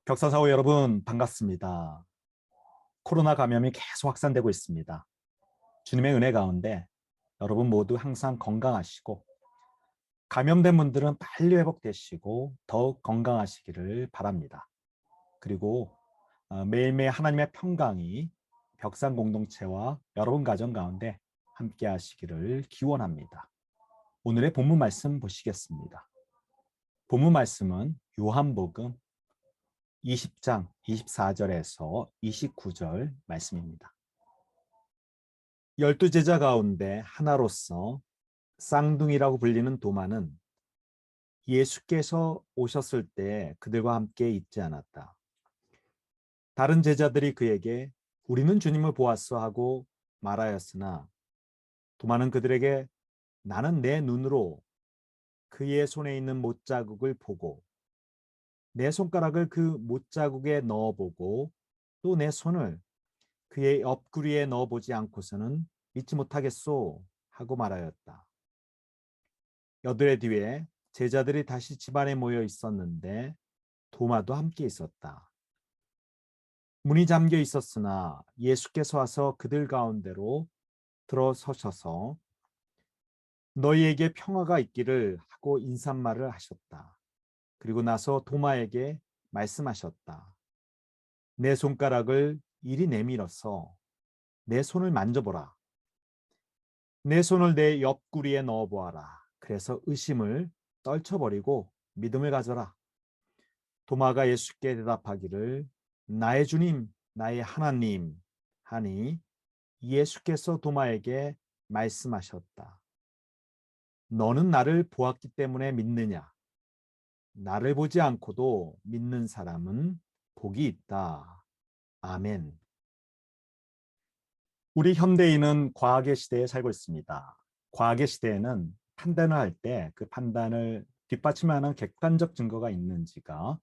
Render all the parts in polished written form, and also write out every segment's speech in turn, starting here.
격사사후 여러분 반갑습니다. 코로나 감염이 계속 확산되고 있습니다. 주님의 은혜 가운데 여러분 모두 항상 건강하시고 감염된 분들은 빨리 회복되시고 더욱 건강하시기를 바랍니다. 그리고 매일매일 하나님의 평강이 벽산 공동체와 여러분 가정 가운데 함께 하시기를 기원합니다. 오늘의 본문 말씀 보시겠습니다. 본문 말씀은 요한복음 20장 24절에서 29절 말씀입니다. 12제자 가운데 하나로서 쌍둥이라고 불리는 도마는 예수께서 오셨을 때 그들과 함께 있지 않았다. 다른 제자들이 그에게 우리는 주님을 보았어 하고 말하였으나 도마는 그들에게 나는 내 눈으로 그의 손에 있는 못자국을 보고 내 손가락을 그 못자국에 넣어보고 또 내 손을 그의 옆구리에 넣어보지 않고서는 믿지 못하겠소 하고 말하였다. 여드레 뒤에 제자들이 다시 집안에 모여 있었는데 도마도 함께 있었다. 문이 잠겨 있었으나 예수께서 와서 그들 가운데로 들어서셔서 너희에게 평화가 있기를 하고 인사말을 하셨다. 그리고 나서 도마에게 말씀하셨다. 내 손가락을 이리 내밀어서 내 손을 만져보라. 내 손을 내 옆구리에 넣어보아라. 그래서 의심을 떨쳐버리고 믿음을 가져라. 도마가 예수께 대답하기를 나의 주님, 나의 하나님 하니 예수께서 도마에게 말씀하셨다. 너는 나를 보았기 때문에 믿느냐? 나를 보지 않고도 믿는 사람은 복이 있다. 아멘. 우리 현대인은 과학의 시대에 살고 있습니다. 과학의 시대에는 판단을 할 때 그 판단을 뒷받침하는 객관적 증거가 있는지가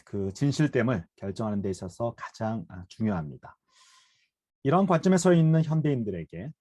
그 진실됨을 결정하는 데 있어서 가장 중요합니다. 이런 관점에 서 있는 현대인들에게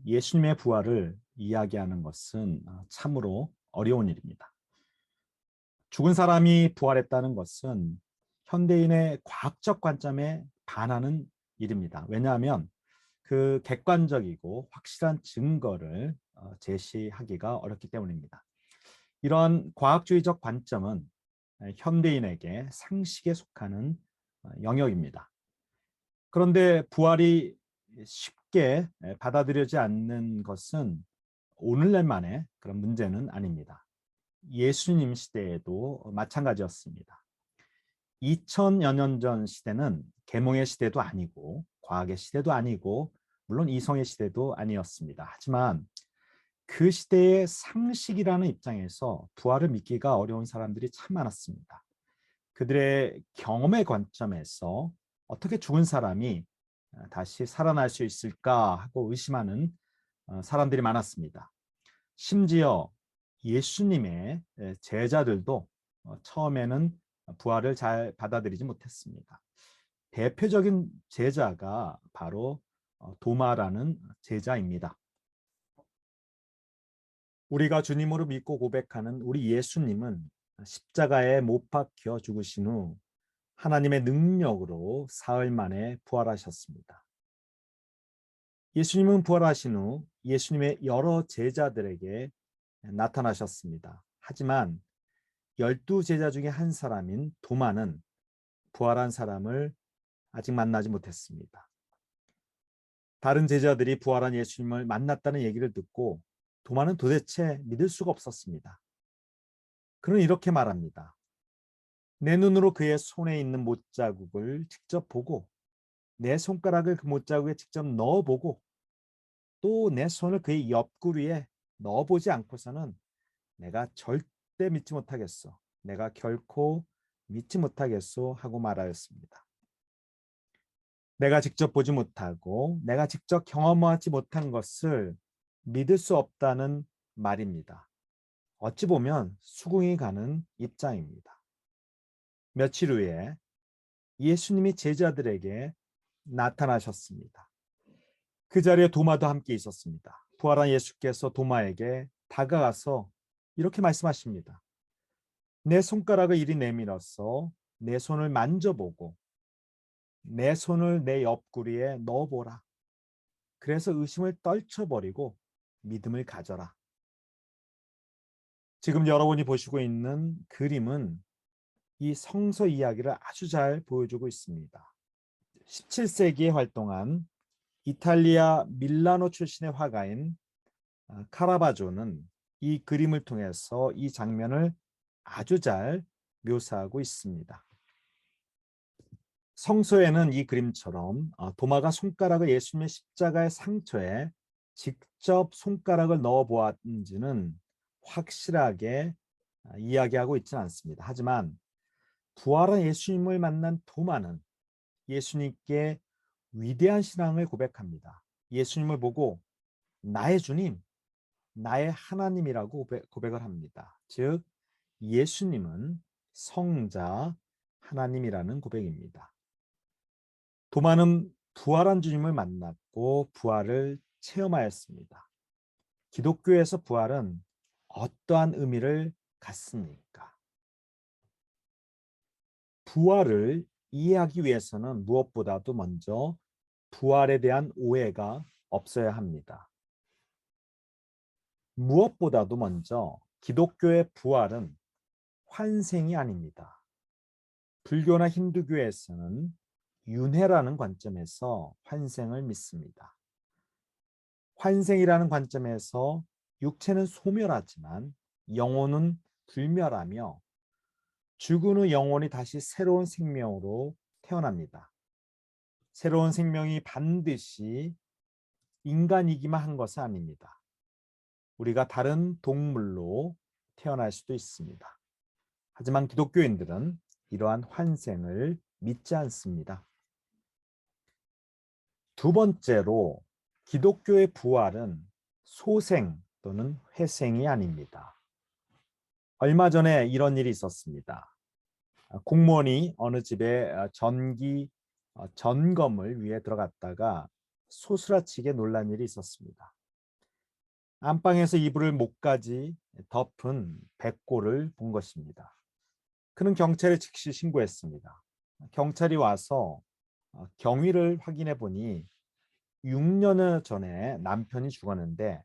예수님의 부활을 이야기하는 것은 참으로 어려운 일입니다. 죽은 사람이 부활했다는 것은 현대인의 과학적 관점에 반하는 일입니다. 왜냐하면 그 객관적이고 확실한 증거를 제시하기가 어렵기 때문입니다. 이런 과학주의적 관점은 현대인에게 상식에 속하는 영역입니다. 그런데 부활이 쉽게 받아들여지지 않는 것은 오늘날만의 그런 문제는 아닙니다. 예수님 시대에도 마찬가지였습니다. 2000여 년 전 시대는 계몽의 시대도 아니고 과학의 시대도 아니고 물론 이성의 시대도 아니었습니다. 하지만 그 시대의 상식이라는 입장에서 부활을 믿기가 어려운 사람들이 참 많았습니다. 그들의 경험의 관점에서 어떻게 죽은 사람이 다시 살아날 수 있을까 하고 의심하는 사람들이 많았습니다. 심지어 예수님의 제자들도 처음에는 부활을 잘 받아들이지 못했습니다. 대표적인 제자가 바로 도마라는 제자입니다. 우리가 주님으로 믿고 고백하는 우리 예수님은 십자가에 못 박혀 죽으신 후 하나님의 능력으로 사흘 만에 부활하셨습니다. 예수님은 부활하신 후 예수님의 여러 제자들에게 나타나셨습니다. 하지만 12제자 중에 한 사람인 도마는 부활한 사람을 아직 만나지 못했습니다. 다른 제자들이 부활한 예수님을 만났다는 얘기를 듣고 도마는 도대체 믿을 수가 없었습니다. 그는 이렇게 말합니다. 내 눈으로 그의 손에 있는 못자국을 직접 보고 내 손가락을 그 못자국에 직접 넣어보고 또 내 손을 그의 옆구리에 넣어보지 않고서는 내가 절대 믿지 못하겠어. 내가 결코 믿지 못하겠소 하고 말하였습니다. 내가 직접 보지 못하고 내가 직접 경험하지 못한 것을 믿을 수 없다는 말입니다. 어찌 보면 수긍이 가는 입장입니다. 며칠 후에 예수님이 제자들에게 나타나셨습니다. 그 자리에 도마도 함께 있었습니다. 부활한 예수께서 도마에게 다가가서 이렇게 말씀하십니다. 내 손가락을 이리 내밀어서 내 손을 만져보고 내 손을 내 옆구리에 넣어보라. 그래서 의심을 떨쳐버리고 믿음을 가져라. 지금 여러분이 보시고 있는 그림은 이 성서 이야기를 아주 잘 보여주고 있습니다. 17세기에 활동한 이탈리아 밀라노 출신의 화가인 카라바조는 이 그림을 통해서 이 장면을 아주 잘 묘사하고 있습니다. 성서에는 이 그림처럼 도마가 손가락을 예수님의 십자가의 상처에 직접 손가락을 넣어 보았는지는 확실하게 이야기하고 있지는 않습니다. 하지만 부활한 예수님을 만난 도마는 예수님께 위대한 신앙을 고백합니다. 예수님을 보고 나의 주님, 나의 하나님이라고 고백을 합니다. 즉 예수님은 성자 하나님이라는 고백입니다. 도마는 부활한 주님을 만났고 부활을 체험하였습니다. 기독교에서 부활은 어떠한 의미를 갖습니까? 부활을 이해하기 위해서는 무엇보다도 먼저 부활에 대한 오해가 없어야 합니다. 무엇보다도 먼저 기독교의 부활은 환생이 아닙니다. 불교나 힌두교에서는 윤회라는 관점에서 환생을 믿습니다. 환생이라는 관점에서 육체는 소멸하지만 영혼은 불멸하며 죽은 후 영혼이 다시 새로운 생명으로 태어납니다. 새로운 생명이 반드시 인간이기만 한 것은 아닙니다. 우리가 다른 동물로 태어날 수도 있습니다. 하지만 기독교인들은 이러한 환생을 믿지 않습니다. 두 번째로 기독교의 부활은 소생 또는 회생이 아닙니다. 얼마 전에 이런 일이 있었습니다. 공무원이 어느 집에 전기 점검을 위해 들어갔다가 소스라치게 놀란 일이 있었습니다. 안방에서 이불을 목까지 덮은 백골을 본 것입니다. 그는 경찰에 즉시 신고했습니다. 경찰이 와서 경위를 확인해 보니 6년 전에 남편이 죽었는데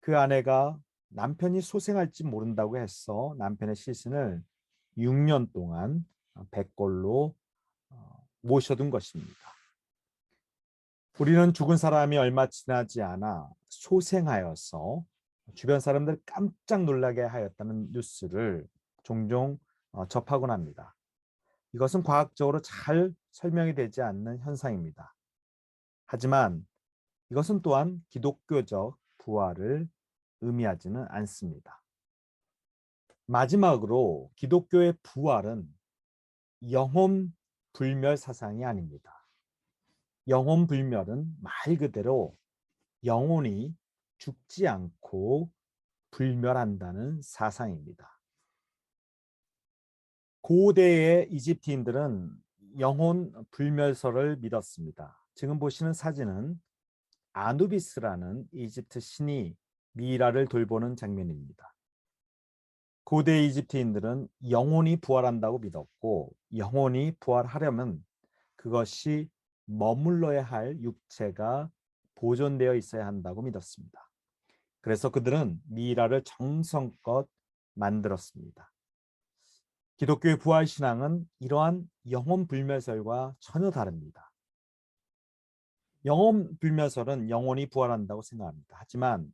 그 아내가 남편이 소생할지 모른다고 해서 남편의 시신을 6년 동안 백골로 모셔둔 것입니다. 우리는 죽은 사람이 얼마 지나지 않아 소생하여서 주변 사람들 깜짝 놀라게 하였다는 뉴스를 종종 접하곤 합니다. 이것은 과학적으로 잘 설명이 되지 않는 현상입니다. 하지만 이것은 또한 기독교적 부활을 의미하지는 않습니다. 마지막으로 기독교의 부활은 영혼 불멸 사상이 아닙니다. 영혼 불멸은 말 그대로 영혼이 죽지 않고 불멸한다는 사상입니다. 고대의 이집트인들은 영혼 불멸설을 믿었습니다. 지금 보시는 사진은 아누비스라는 이집트 신이 미이라를 돌보는 장면입니다. 고대 이집트인들은 영혼이 부활한다고 믿었고 영혼이 부활하려면 그것이 머물러야 할 육체가 보존되어 있어야 한다고 믿었습니다. 그래서 그들은 미이라를 정성껏 만들었습니다. 기독교의 부활신앙은 이러한 영혼 불멸설과 전혀 다릅니다. 영혼 불멸설은 영혼이 부활한다고 생각합니다. 하지만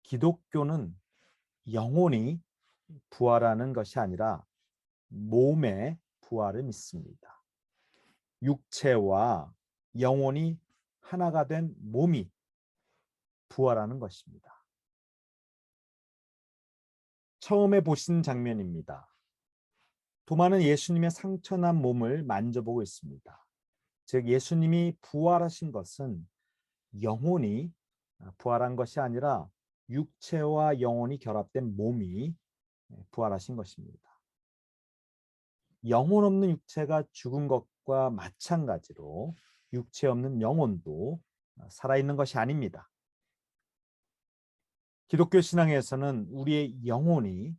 기독교는 영혼이 부활하는 것이 아니라 몸의 부활을 믿습니다. 육체와 영혼이 하나가 된 몸이 부활하는 것입니다. 처음에 보신 장면입니다. 도마는 예수님의 상처난 몸을 만져보고 있습니다. 즉 예수님이 부활하신 것은 영혼이 부활한 것이 아니라 육체와 영혼이 결합된 몸이 부활하신 것입니다. 영혼 없는 육체가 죽은 것과 마찬가지로 육체 없는 영혼도 살아있는 것이 아닙니다. 기독교 신앙에서는 우리의 영혼이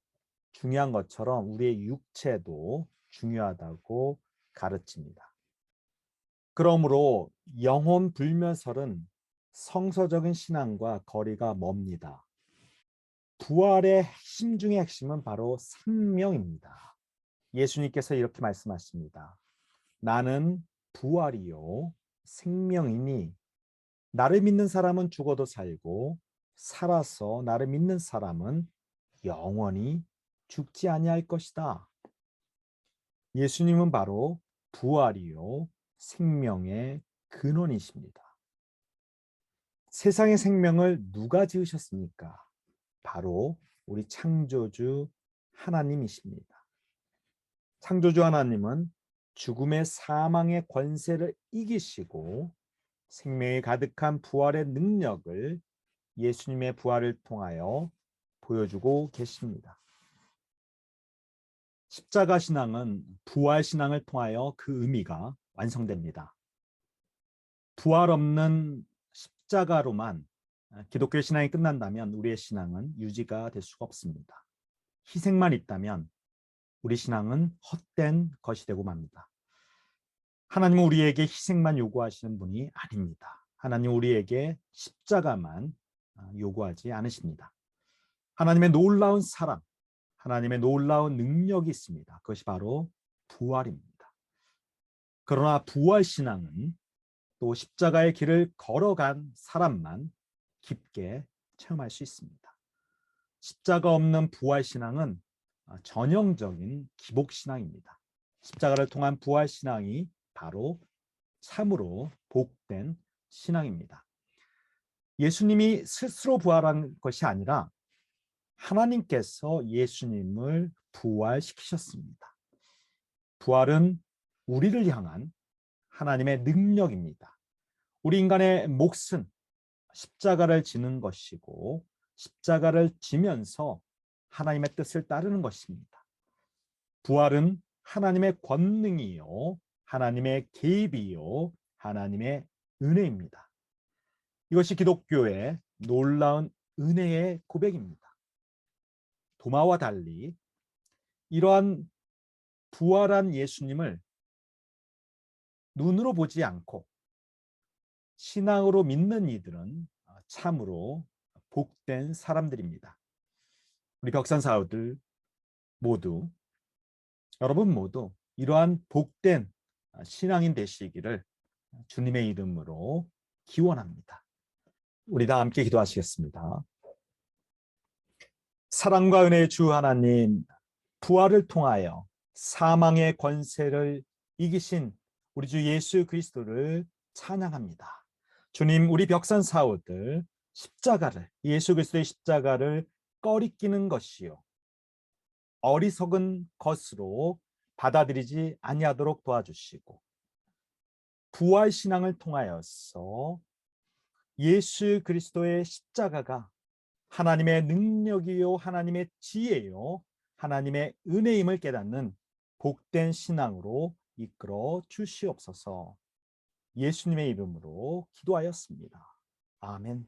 중요한 것처럼 우리의 육체도 중요하다고 가르칩니다. 그러므로 영혼 불면설은 성서적인 신앙과 거리가 멉니다. 부활의 핵심 중의 핵심은 바로 생명입니다. 예수님께서 이렇게 말씀하십니다. 나는 부활이요 생명이니 나를 믿는 사람은 죽어도 살고 살아서 나를 믿는 사람은 영원히 죽지 아니할 것이다. 예수님은 바로 부활이요 생명의 근원이십니다. 세상의 생명을 누가 지으셨습니까? 바로 우리 창조주 하나님이십니다. 창조주 하나님은 죽음의 사망의 권세를 이기시고 생명이 가득한 부활의 능력을 예수님의 부활을 통하여 보여주고 계십니다. 십자가 신앙은 부활 신앙을 통하여 그 의미가 완성됩니다. 부활 없는 십자가로만 기독교 신앙이 끝난다면 우리의 신앙은 유지가 될 수가 없습니다. 희생만 있다면 우리 신앙은 헛된 것이 되고 맙니다. 하나님은 우리에게 희생만 요구하시는 분이 아닙니다. 하나님은 우리에게 십자가만 요구하지 않으십니다. 하나님의 놀라운 사랑, 하나님의 놀라운 능력이 있습니다. 그것이 바로 부활입니다. 그러나 부활 신앙은 또 십자가의 길을 걸어간 사람만 깊게 체험할 수 있습니다. 십자가 없는 부활 신앙은 전형적인 기복 신앙입니다. 십자가를 통한 부활 신앙이 바로 참으로 복된 신앙입니다. 예수님이 스스로 부활한 것이 아니라 하나님께서 예수님을 부활시키셨습니다. 부활은 우리를 향한 하나님의 능력입니다. 우리 인간의 몫은 십자가를 지는 것이고 십자가를 지면서 하나님의 뜻을 따르는 것입니다. 부활은 하나님의 권능이요, 하나님의 계획이요, 하나님의 은혜입니다. 이것이 기독교의 놀라운 은혜의 고백입니다. 도마와 달리 이러한 부활한 예수님을 눈으로 보지 않고 신앙으로 믿는 이들은 참으로 복된 사람들입니다. 우리 벽산사우들 모두, 여러분 모두 이러한 복된 신앙인 되시기를 주님의 이름으로 기원합니다. 우리 다 함께 기도하시겠습니다. 사랑과 은혜의 주 하나님, 부활을 통하여 사망의 권세를 이기신 우리 주 예수 그리스도를 찬양합니다. 주님, 우리 벽산 사우들 십자가를, 예수 그리스도의 십자가를 꺼리끼는 것이요 어리석은 것으로 받아들이지 아니하도록 도와주시고 부활 신앙을 통하여서 예수 그리스도의 십자가가 하나님의 능력이요 하나님의 지혜요 하나님의 은혜임을 깨닫는 복된 신앙으로 이끌어 주시옵소서. 예수님의 이름으로 기도하였습니다. 아멘.